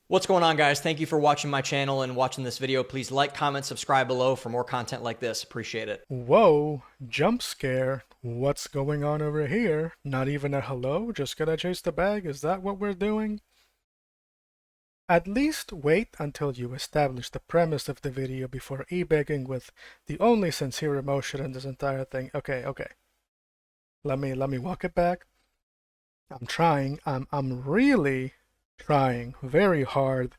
What's going on, guys? Thank you for watching my channel and watching this video. Please like, comment, subscribe below for more content like this. Appreciate it. Whoa, jump scare. What's going on over here? Not even a hello? Just gotta chase the bag? Is that what we're doing? At least wait until you establish the premise of the video before e-begging with the only sincere emotion in this entire thing. Okay. Let me walk it back. I'm trying. I'm really trying very hard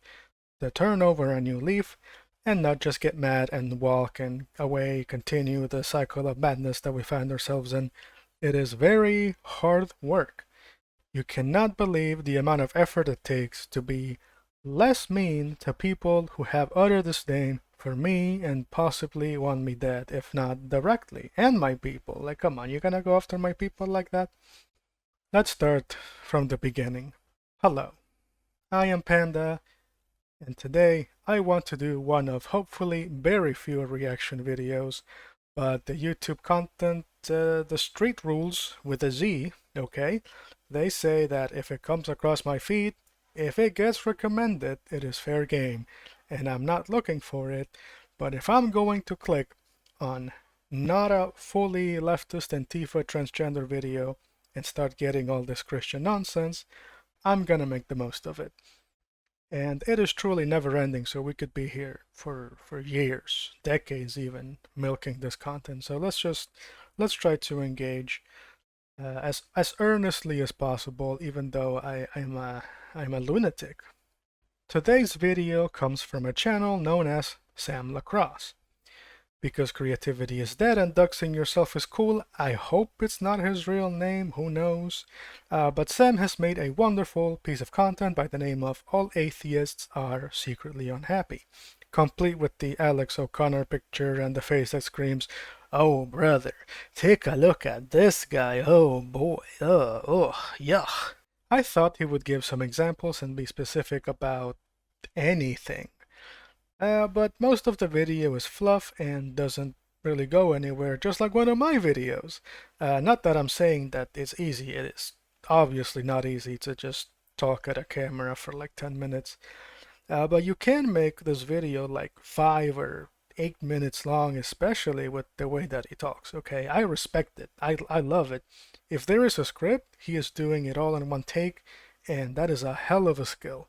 to turn over a new leaf and not just get mad and walk and away, continue the cycle of madness that we find ourselves in. It is very hard work. You cannot believe the amount of effort it takes to be less mean to people who have utter disdain for me and possibly want me dead, if not directly, and my people. Like, come on, you're gonna go after my people like that? Let's start from the beginning. Hello, I am Panda, and today I want to do one of hopefully very few reaction videos, but the YouTube content, the street rules with a Z, okay? They say that if it comes across my feed, if it gets recommended, it is fair game, and I'm not looking for it, but if I'm going to click on not a fully leftist Antifa transgender video and start getting all this Christian nonsense, I'm gonna make the most of it. And it is truly never ending, so we could be here for years, decades even, milking this content. So let's try to engage as earnestly as possible, even though I'm a lunatic. Today's video comes from a channel known as Sam LaCrosse. Because creativity is dead and doxing yourself is cool, I hope it's not his real name, who knows. But Sam has made a wonderful piece of content by the name of All Atheists Are Secretly Unhappy, complete with the Alex O'Connor picture and the face that screams, "Oh brother, take a look at this guy, oh boy, yuck." I thought he would give some examples and be specific about anything. But most of the video is fluff and doesn't really go anywhere, just like one of my videos. Not that I'm saying that it's easy, it is obviously not easy to just talk at a camera for like 10 minutes. But you can make this video like 5 or 8 minutes long, especially with the way that he talks, okay? I respect it, I love it. If there is a script, he is doing it all in one take, and that is a hell of a skill.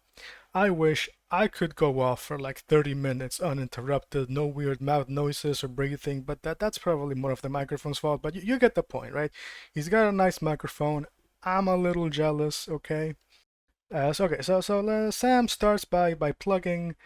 I wish I could go off for like 30 minutes uninterrupted, no weird mouth noises or breathing, but that's probably more of the microphone's fault, but you get the point, right? He's got a nice microphone. I'm a little jealous, okay? Sam starts by plugging,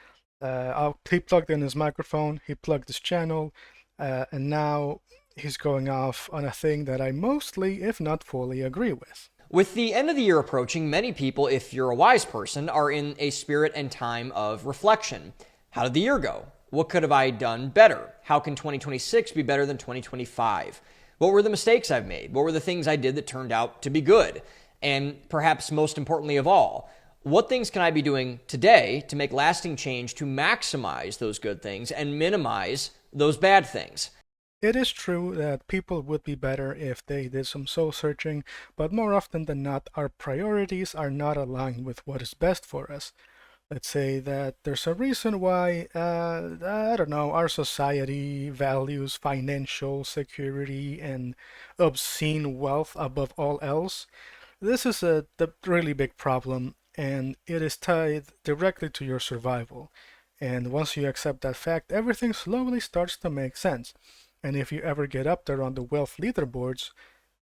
he plugged in his microphone, he plugged his channel, and now he's going off on a thing that I mostly, if not fully, agree with. With the end of the year approaching, many people, if you're a wise person, are in a spirit and time of reflection. How did the year go? What could have I done better? How can 2026 be better than 2025? What were the mistakes I've made? What were the things I did that turned out to be good? And perhaps most importantly of all, what things can I be doing today to make lasting change to maximize those good things and minimize those bad things? It is true that people would be better if they did some soul searching, but more often than not, our priorities are not aligned with what is best for us. Let's say that there's a reason why, I don't know, our society values financial security and obscene wealth above all else. This is the really big problem, and it is tied directly to your survival. And once you accept that fact, everything slowly starts to make sense. And if you ever get up there on the wealth leaderboards,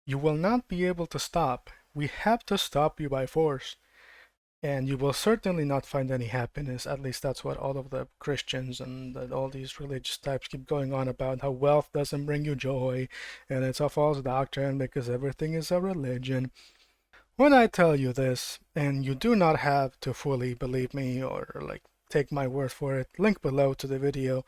you will not be able to stop. We have to stop you by force. And you will certainly not find any happiness. At least that's what all of the Christians and all these religious types keep going on about, how wealth doesn't bring you joy and it's a false doctrine because everything is a religion. When I tell you this, and you do not have to fully believe me or like take my word for it, link below to the video.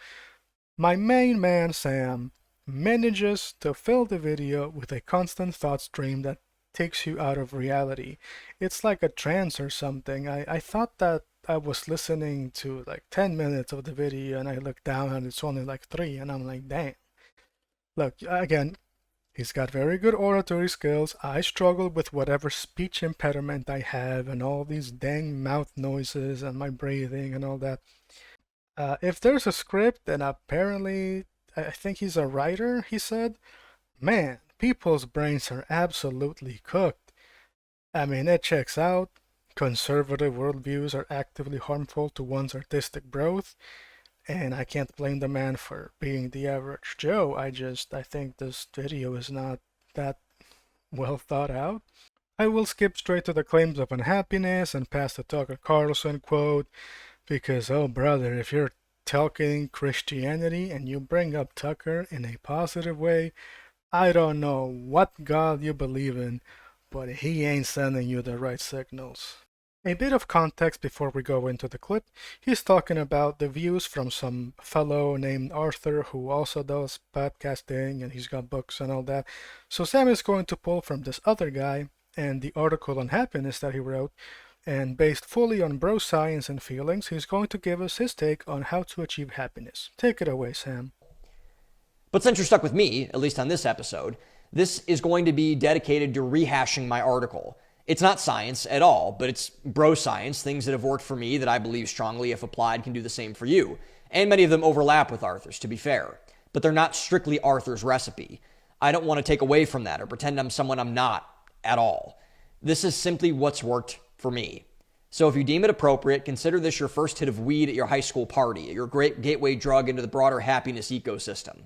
My main man Sam manages to fill the video with a constant thought stream that takes you out of reality. It's like a trance or something. I thought that I was listening to like 10 minutes of the video and I look down and it's only like 3 and I'm like, damn. Look, again, He's got very good oratory skills. I struggle with whatever speech impediment I have and all these dang mouth noises and my breathing and all that. If there's a script, and apparently I think he's a writer, he said, man, people's brains are absolutely cooked. I mean, it checks out. Conservative worldviews are actively harmful to one's artistic growth, and I can't blame the man for being the average Joe. I think this video is not that well thought out. I will skip straight to the claims of unhappiness and past the Tucker Carlson quote, because, oh brother, if you're talking Christianity and you bring up Tucker in a positive way, I don't know what God you believe in, but he ain't sending you the right signals. A bit of context before we go into the clip. He's talking about the views from some fellow named Arthur who also does podcasting and he's got books and all that. So Sam is going to pull from this other guy and the article on happiness that he wrote, and based fully on bro science and feelings, he's going to give us his take on how to achieve happiness. Take it away, Sam. But since you're stuck with me, at least on this episode, this is going to be dedicated to rehashing my article. It's not science at all, but it's bro science, things that have worked for me that I believe strongly, if applied, can do the same for you. And many of them overlap with Arthur's, to be fair. But they're not strictly Arthur's recipe. I don't want to take away from that or pretend I'm someone I'm not at all. This is simply what's worked for me. So if you deem it appropriate, consider this your first hit of weed at your high school party, your great gateway drug into the broader happiness ecosystem.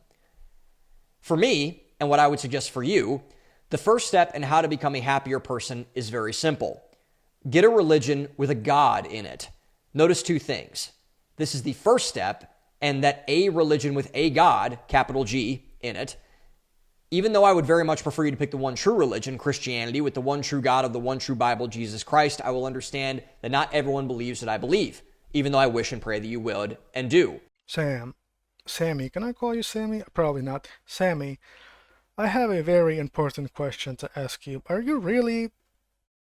For me, and what I would suggest for you, the first step in how to become a happier person is very simple. Get a religion with a God in it. Notice two things. This is the first step, and that a religion with a God, capital G, in it. Even though I would very much prefer you to pick the one true religion, Christianity, with the one true God of the one true Bible, Jesus Christ, I will understand that not everyone believes that I believe, even though I wish and pray that you would and do. Sammy, can I call you Sammy? Probably not. Sammy, I have a very important question to ask you. Are you really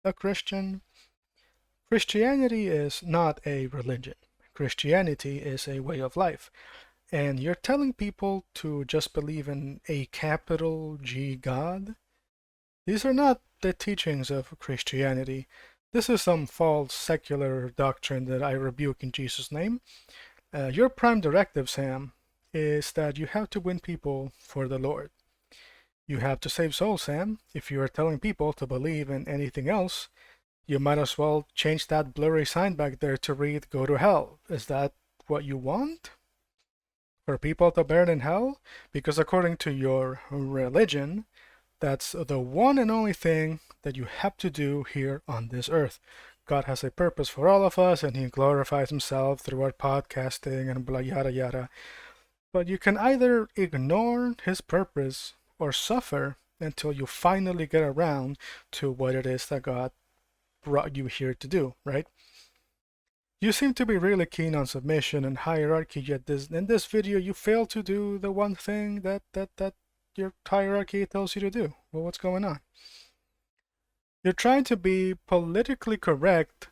a Christian? Christianity is not a religion. Christianity is a way of life. And you're telling people to just believe in a capital G God? These are not the teachings of Christianity. This is some false secular doctrine that I rebuke in Jesus' name. Your prime directive, Sam, is that you have to win people for the Lord. You have to save souls, Sam. If you are telling people to believe in anything else, you might as well change that blurry sign back there to read "Go to hell." Is that what you want? For people to burn in hell? Because according to your religion, that's the one and only thing that you have to do here on this earth. God has a purpose for all of us, and he glorifies himself through our podcasting and blah yada yada. But you can either ignore his purpose or suffer until you finally get around to what it is that God brought you here to do, right? You seem to be really keen on submission and hierarchy, yet in this video you fail to do the one thing that your hierarchy tells you to do. Well, what's going on? You're trying to be politically correct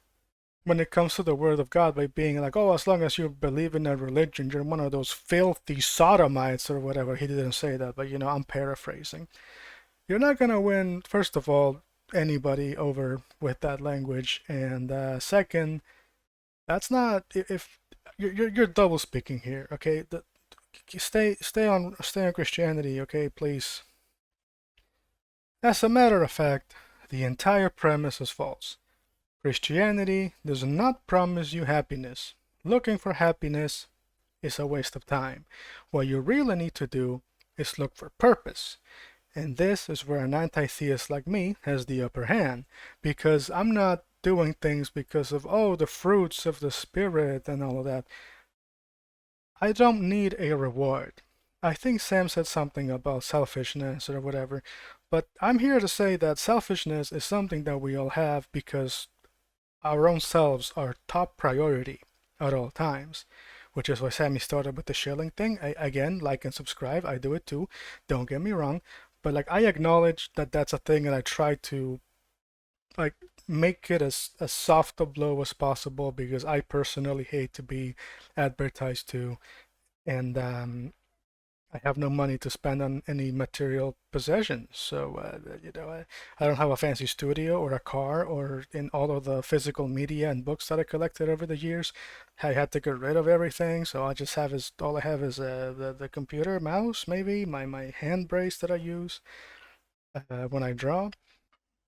when it comes to the word of God by being like, oh, as long as you believe in a religion, you're one of those filthy sodomites or whatever. He didn't say that, but I'm paraphrasing. You're not going to win, first of all, anybody over with that language, and second, that's not, if you're double speaking here, okay? Stay on Christianity, okay, please. As a matter of fact, the entire premise is false. Christianity does not promise you happiness. Looking for happiness is a waste of time. What you really need to do is look for purpose. And this is where an anti-theist like me has the upper hand, because I'm not doing things because of, oh, the fruits of the spirit and all of that. I don't need a reward. I think Sam said something about selfishness or whatever, but I'm here to say that selfishness is something that we all have because our own selves are top priority at all times, which is why Sammy started with the shilling thing. Again, like and subscribe. I do it too. Don't get me wrong. But I acknowledge that that's a thing, and I try to make it as soft a blow as possible because I personally hate to be advertised to, and I have no money to spend on any material possessions. So, I don't have a fancy studio or a car or in all of the physical media and books that I collected over the years. I had to get rid of everything. So all I have is the computer, mouse, maybe my hand brace that I use when I draw.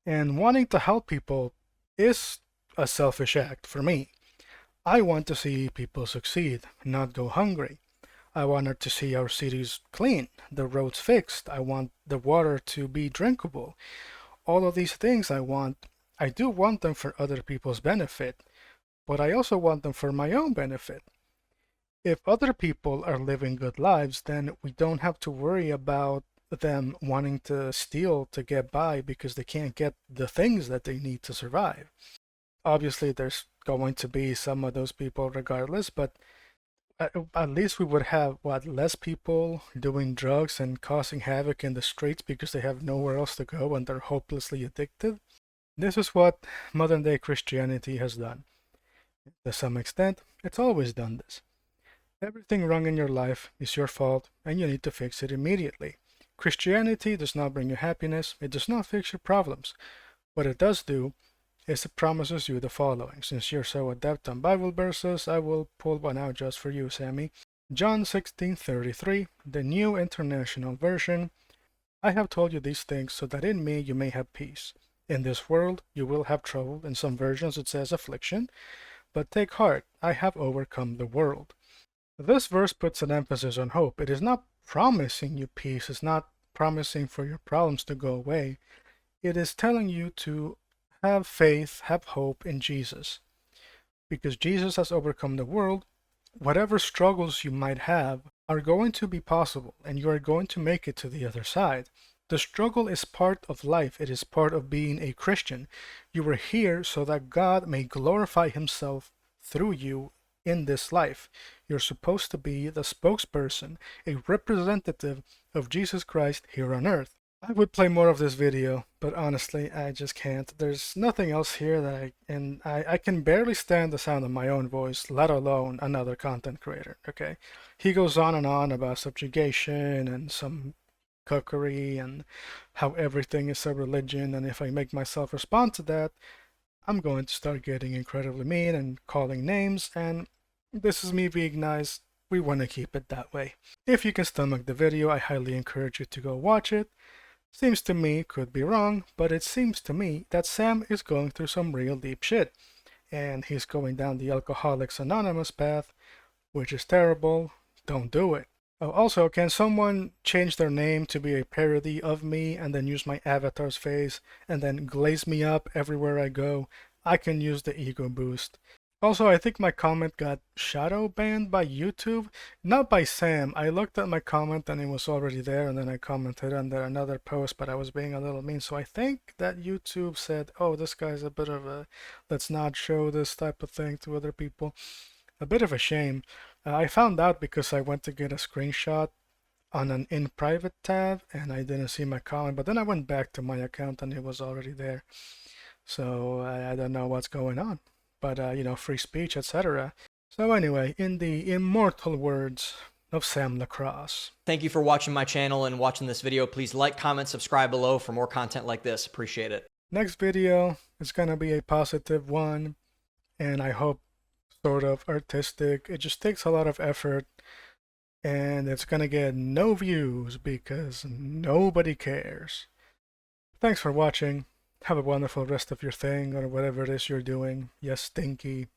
And wanting to help people is a selfish act for me. I want to see people succeed, not go hungry. I wanted to see our cities clean, the roads fixed. I want the water to be drinkable. All of these things I want. I do want them for other people's benefit, but I also want them for my own benefit. If other people are living good lives, then we don't have to worry about them wanting to steal to get by because they can't get the things that they need to survive. Obviously, there's going to be some of those people regardless, but at least we would have less people doing drugs and causing havoc in the streets because they have nowhere else to go and they're hopelessly addicted. This is what modern day Christianity has done. To some extent, it's always done this. Everything wrong in your life is your fault and you need to fix it immediately. Christianity does not bring you happiness, it does not fix your problems. What it does do is it promises you the following. Since you're so adept on Bible verses, I will pull one out just for you, Sammy. John 16:33, the New International Version. I have told you these things so that in me you may have peace. In this world you will have trouble. In some versions it says affliction. But take heart, I have overcome the world. This verse puts an emphasis on hope. It is not promising you peace. It's not promising for your problems to go away. It is telling you to have faith, have hope in Jesus. Because Jesus has overcome the world, whatever struggles you might have are going to be possible, and you are going to make it to the other side. The struggle is part of life. It is part of being a Christian. You are here so that God may glorify himself through you in this life. You're supposed to be the spokesperson, a representative of Jesus Christ here on earth. I would play more of this video, but honestly, I just can't. There's nothing else here that I can barely stand the sound of my own voice, let alone another content creator, okay? He goes on and on about subjugation and some cookery and how everything is a religion, and if I make myself respond to that, I'm going to start getting incredibly mean and calling names, and this is me being nice. We want to keep it that way. If you can stomach the video, I highly encourage you to go watch it. Seems to me, could be wrong, but it seems to me that Sam is going through some real deep shit. And he's going down the Alcoholics Anonymous path, which is terrible. Don't do it. Oh, also, can someone change their name to be a parody of me and then use my avatar's face and then glaze me up everywhere I go? I can use the ego boost. Also, I think my comment got shadow banned by YouTube, not by Sam. I looked at my comment and it was already there, and then I commented under another post, but I was being a little mean. So I think that YouTube said, oh, this guy's a bit of a, let's not show this type of thing to other people. A bit of a shame. I found out because I went to get a screenshot on an in private tab and I didn't see my comment, but then I went back to my account and it was already there. So I don't know what's going on. But, free speech, etc. So anyway, in the immortal words of Sam LaCrosse. Thank you for watching my channel and watching this video. Please like, comment, subscribe below for more content like this. Appreciate it. Next video is going to be a positive one, and I hope sort of artistic. It just takes a lot of effort, and it's going to get no views because nobody cares. Thanks for watching. Have a wonderful rest of your thing or whatever it is you're doing. Yes, stinky.